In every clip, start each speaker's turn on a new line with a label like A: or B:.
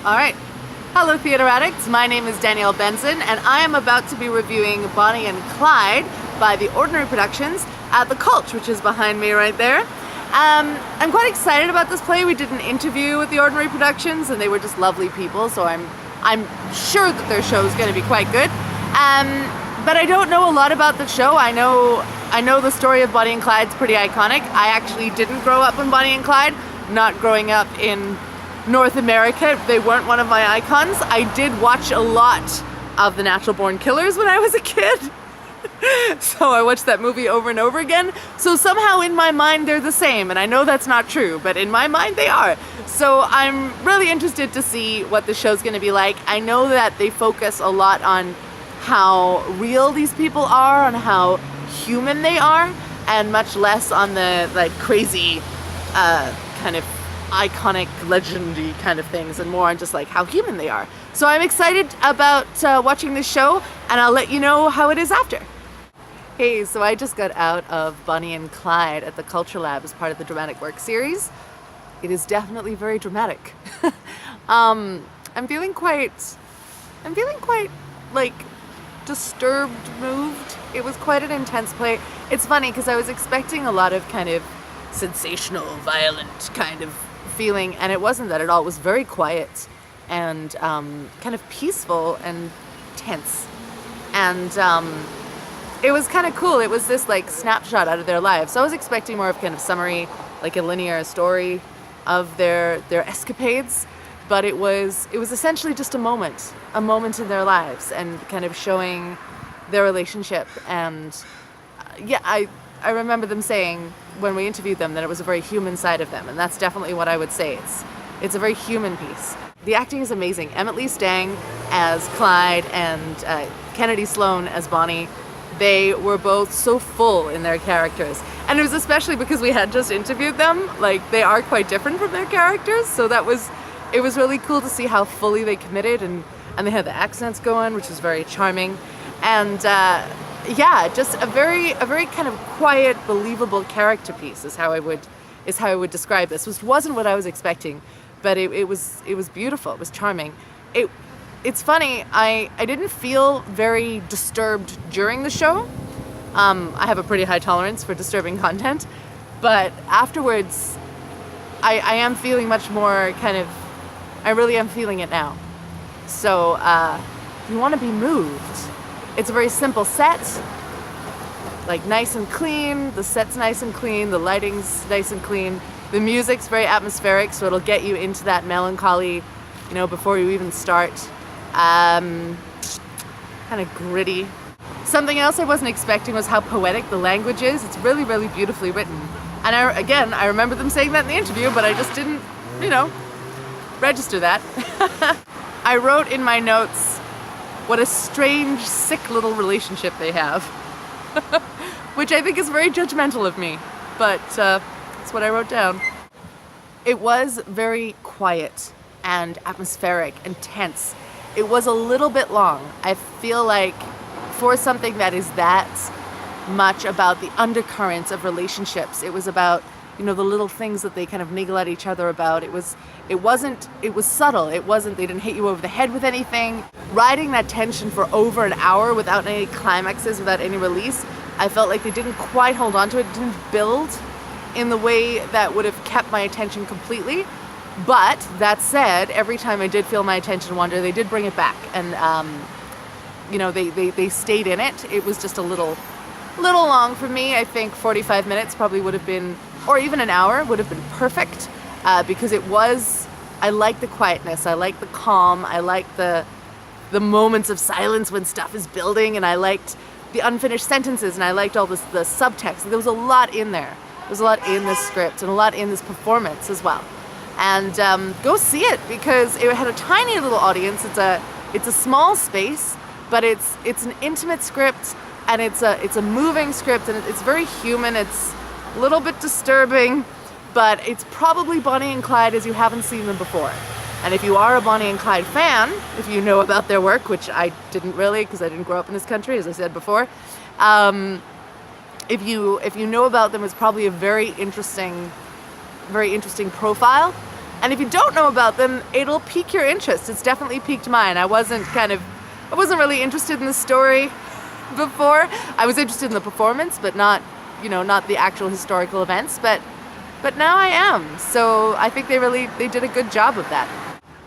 A: All right. Hello, theater addicts. My name is Danielle Benson, and I am about to be reviewing Bonnie and Clyde by The Ordinary Productions at the Cultch, which is behind me right there. I'm quite excited about this play. We did an interview with The Ordinary Productions, and they were just lovely people, so I'm sure that their show is going to be quite good. But I don't know a lot about the show. I know the story of Bonnie and Clyde's pretty iconic. I actually didn't grow up in Bonnie and Clyde, not growing up in North America. They weren't one of my icons. I did watch a lot of The Natural Born Killers when I was a kid. So I watched that movie over and over again. So somehow in my mind they're the same, and I know that's not true, but in my mind they are. So I'm really interested to see what the show's gonna be like. I know that they focus a lot on how real these people are, on how human they are, and much less on the like crazy kind of iconic legendy kind of things, and more on just like how human they are. So I'm excited about watching this show, and I'll let you know how it is after. Hey, so I just got out of Bonnie and Clyde at the Culture Lab as part of the Dramatic Work series. It is definitely very dramatic. I'm feeling quite like disturbed, moved. It was quite an intense play. It's funny because I was expecting a lot of kind of sensational, violent kind of feeling, and it wasn't that at all. It was very quiet and kind of peaceful and tense, and it was kind of cool. It was this like snapshot out of their lives. So I was expecting more of kind of summary, like a linear story of their escapades, but it was essentially just a moment in their lives, and kind of showing their relationship. And yeah, I remember them saying when we interviewed them that it was a very human side of them, and that's definitely what I would say. It's a very human piece. The acting is amazing. Emmett Lee Stang as Clyde and Kennedy Sloan as Bonnie, they were both so full in their characters. And it was especially because we had just interviewed them, like they are quite different from their characters, so it was really cool to see how fully they committed, and they had the accents going, which was very charming. And yeah, just a very kind of quiet, believable character piece is how I would describe this. Which wasn't what I was expecting, but it was beautiful. It was charming. It's funny. I didn't feel very disturbed during the show. I have a pretty high tolerance for disturbing content, but afterwards, I am feeling much more kind of. I really am feeling it now. So you want to be moved. It's a very simple set, like nice and clean. The set's nice and clean. The lighting's nice and clean. The music's very atmospheric, so it'll get you into that melancholy, before you even start. Kind of gritty. Something else I wasn't expecting was how poetic the language is. It's really, really beautifully written. And I remember them saying that in the interview, but I just didn't, register that. I wrote in my notes, what a strange, sick little relationship they have. Which I think is very judgmental of me, but that's what I wrote down. It was very quiet and atmospheric and tense. It was a little bit long. I feel like for something that is that much about the undercurrents of relationships, it was about, the little things that they kind of niggle at each other about. It was subtle. They didn't hit you over the head with anything. Riding that tension for over an hour without any climaxes, without any release, I felt like they didn't quite hold on to it, didn't build in the way that would have kept my attention completely. But that said, every time I did feel my attention wander, they did bring it back, and they stayed in it. It was just a little long for me. I think 45 minutes probably would have been, or even an hour would have been perfect, because I like the quietness, I like the calm, I like the moments of silence when stuff is building, and I liked the unfinished sentences, and I liked all the subtext. There was a lot in there. There was a lot in this script and a lot in this performance as well. And go see it, because it had a tiny little audience. It's a small space, but it's an intimate script, and it's a moving script, and it's very human. It's a little bit disturbing, but it's probably Bonnie and Clyde as you haven't seen them before. And if you are a Bonnie and Clyde fan, if you know about their work, which I didn't really, because I didn't grow up in this country, as I said before, if you know about them, it's probably a very interesting profile. And if you don't know about them, it'll pique your interest. It's definitely piqued mine. I wasn't really interested in the story before. I was interested in the performance, but not the actual historical events. But now I am. So I think they did a good job of that.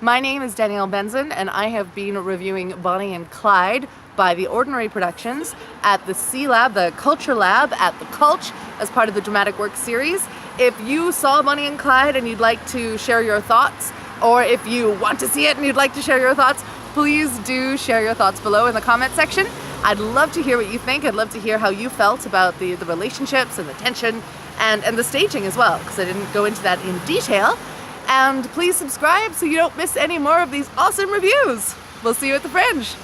A: My name is Danielle Benson, and I have been reviewing Bonnie and Clyde by The Ordinary Productions at the C-Lab, the Culture Lab at the Culch, as part of the Dramatic Works series. If you saw Bonnie and Clyde and you'd like to share your thoughts, or if you want to see it and you'd like to share your thoughts, please do share your thoughts below in the comment section. I'd love to hear what you think. I'd love to hear how you felt about the relationships and the tension and the staging as well, because I didn't go into that in detail. And please subscribe so you don't miss any more of these awesome reviews. We'll see you at the Fringe.